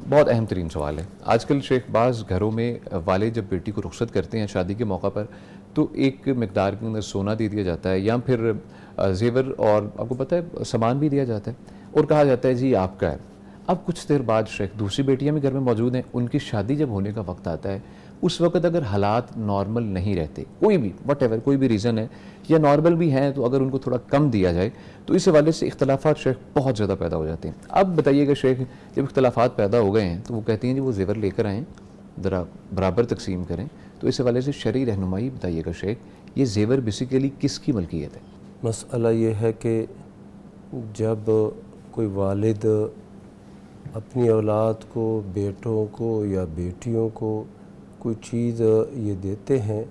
بہت اہم ترین سوال ہے آج کل شیخ. بعض گھروں میں والد جب بیٹی کو رخصت کرتے ہیں شادی کے موقع پر تو ایک مقدار کے اندر سونا دے دیا جاتا ہے یا پھر زیور اور آپ کو پتہ ہے سامان بھی دیا جاتا ہے اور کہا جاتا ہے جی آپ کا ہے. اب کچھ دیر بعد شیخ دوسری بیٹیاں بھی گھر میں موجود ہیں, ان کی شادی جب ہونے کا وقت آتا ہے اس وقت اگر حالات نارمل نہیں رہتے, کوئی بھی وٹ ایور کوئی بھی ریزن ہے یا نارمل بھی ہیں, تو اگر ان کو تھوڑا کم دیا جائے تو اس حوالے سے اختلافات شیخ بہت زیادہ پیدا ہو جاتے ہیں. اب بتائیے گا شیخ جب اختلافات پیدا ہو گئے ہیں تو وہ کہتی ہیں جی وہ زیور لے کر آئیں ذرا برابر تقسیم کریں, تو اس حوالے سے شرعی رہنمائی بتائیے گا شیخ, یہ زیور بیسیکلی کس کی ملکیت ہے؟ مسئلہ یہ ہے کہ جب کوئی والد اپنی اولاد کو, بیٹوں کو یا بیٹیوں کو کوئی چیز یہ دیتے ہیں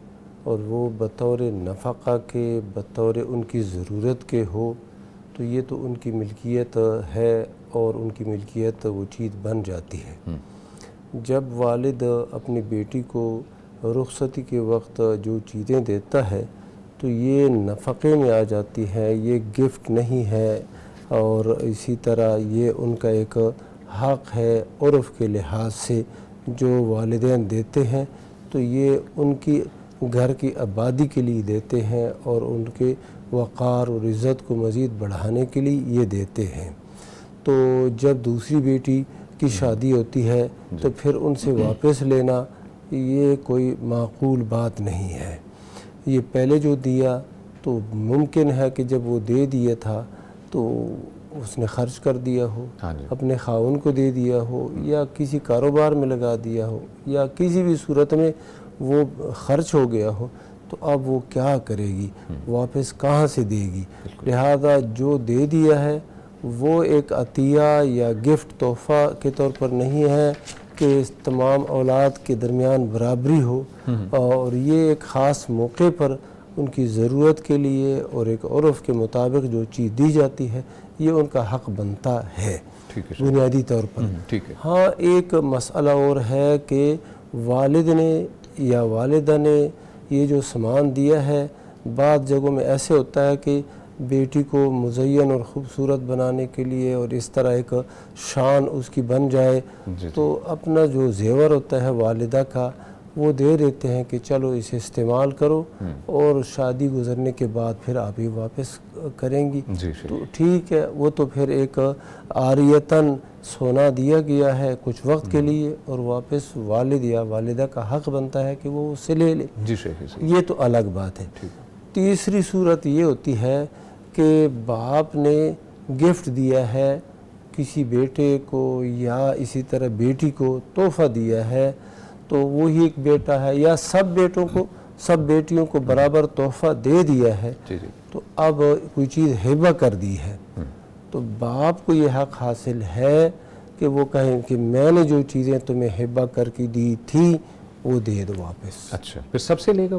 اور وہ بطور نفقہ کے, بطور ان کی ضرورت کے ہو, تو یہ تو ان کی ملکیت ہے اور ان کی ملکیت وہ چیز بن جاتی ہے. جب والد اپنی بیٹی کو رخصتی کے وقت جو چیزیں دیتا ہے تو یہ نفقے میں آ جاتی ہے, یہ گفٹ نہیں ہے, اور اسی طرح یہ ان کا ایک حق ہے. عرف کے لحاظ سے جو والدین دیتے ہیں تو یہ ان کی گھر کی آبادی کے لیے دیتے ہیں اور ان کے وقار اور عزت کو مزید بڑھانے کے لیے یہ دیتے ہیں. تو جب دوسری بیٹی کی شادی ہوتی ہے تو پھر ان سے واپس لینا یہ کوئی معقول بات نہیں ہے. یہ پہلے جو دیا تو ممکن ہے کہ جب وہ دے دیا تھا تو اس نے خرچ کر دیا ہو, اپنے خاوند کو دے دیا ہو یا کسی کاروبار میں لگا دیا ہو یا کسی بھی صورت میں وہ خرچ ہو گیا ہو, تو اب وہ کیا کرے گی, واپس کہاں سے دے گی؟ لہذا جو دے دیا ہے وہ ایک عطیہ یا گفٹ تحفہ کے طور پر نہیں ہے کہ تمام اولاد کے درمیان برابری ہو, اور یہ ایک خاص موقع پر ان کی ضرورت کے لیے اور ایک عرف کے مطابق جو چیز دی جاتی ہے یہ ان کا حق بنتا ہے بنیادی طور پر. ہاں ایک مسئلہ اور ہے کہ والد نے یا والدہ نے یہ جو سامان دیا ہے, بعض جگہوں میں ایسے ہوتا ہے کہ بیٹی کو مزین اور خوبصورت بنانے کے لیے اور اس طرح ایک شان اس کی بن جائے تو اپنا جو زیور ہوتا ہے والدہ کا وہ دے دیتے ہیں کہ چلو اسے استعمال کرو اور شادی گزرنے کے بعد پھر آپ ہی واپس کریں گی. تو ٹھیک ہے, وہ تو پھر ایک عاریتاً سونا دیا گیا ہے کچھ وقت کے لیے اور واپس والد یا والدہ کا حق بنتا ہے کہ وہ اس سے لے لے, یہ تو الگ بات ہے. تیسری صورت یہ ہوتی ہے کہ باپ نے گفٹ دیا ہے کسی بیٹے کو یا اسی طرح بیٹی کو تحفہ دیا ہے, تو وہی ایک بیٹا ہے یا سب بیٹوں کو سب بیٹیوں کو برابر تحفہ دے دیا ہے, تو اب کوئی چیز ہبہ کر دی ہے تو باپ کو یہ حق حاصل ہے کہ وہ کہیں کہ میں نے جو چیزیں تمہیں ہبہ کر کے دی تھی وہ دے دو واپس. اچھا, پھر سب سے لے گا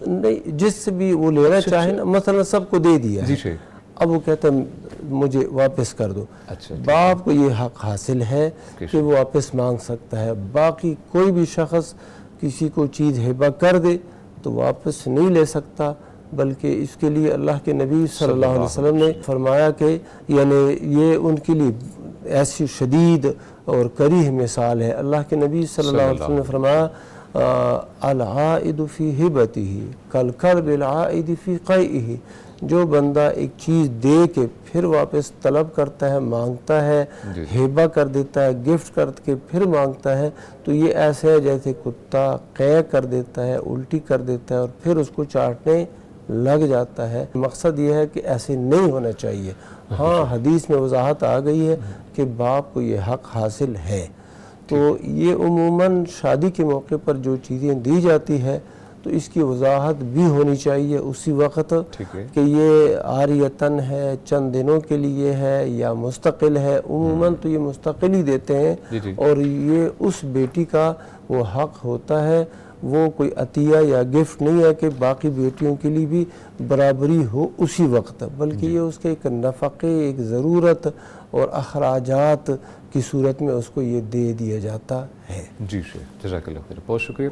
نہیں, جس سے بھی وہ لینا چاہے نا, مثلا سب کو دے دیا ہے, اب وہ کہتا ہے مجھے واپس کر دو. باپ کو یہ حق حاصل ہے کہ وہ واپس مانگ سکتا ہے. باقی کوئی بھی شخص کسی کو چیز ہبہ کر دے تو واپس نہیں لے سکتا, بلکہ اس کے لیے اللہ کے نبی صلی اللہ علیہ وسلم نے فرمایا کہ یعنی یہ ان کے لیے ایسی شدید اور کریہ مثال ہے. اللہ کے نبی صلی اللہ علیہ وسلم نے فرمایا العائد فی ہبتہ کالکلب العائد فی قیئہ, جو بندہ ایک چیز دے کے پھر واپس طلب کرتا ہے, مانگتا ہے, ہبہ کر دیتا ہے, گفٹ کر کے پھر مانگتا ہے, تو یہ ایسے ہے جیسے کتا قے کر دیتا ہے, الٹی کر دیتا ہے اور پھر اس کو چاٹنے لگ جاتا ہے. مقصد یہ ہے کہ ایسے نہیں ہونا چاہیے. ہاں حدیث میں وضاحت آ گئی ہے کہ باپ کو یہ حق حاصل ہے. تو یہ عموماً شادی کے موقع پر جو چیزیں دی جاتی ہے تو اس کی وضاحت بھی ہونی چاہیے اسی وقت کہ یہ عاریتاً ہے, چند دنوں کے لیے ہے یا مستقل ہے. عموماً تو یہ مستقل ہی دیتے ہیں اور یہ اس بیٹی کا وہ حق ہوتا ہے, وہ کوئی عطیہ یا گفٹ نہیں ہے کہ باقی بیٹیوں کے لیے بھی برابری ہو اسی وقت, بلکہ یہ اس کے ایک نفقے, ایک ضرورت اور اخراجات کی صورت میں اس کو یہ دے دیا جاتا ہے. جی شیخ, جزاک اللہ خیر, بہت شکریہ.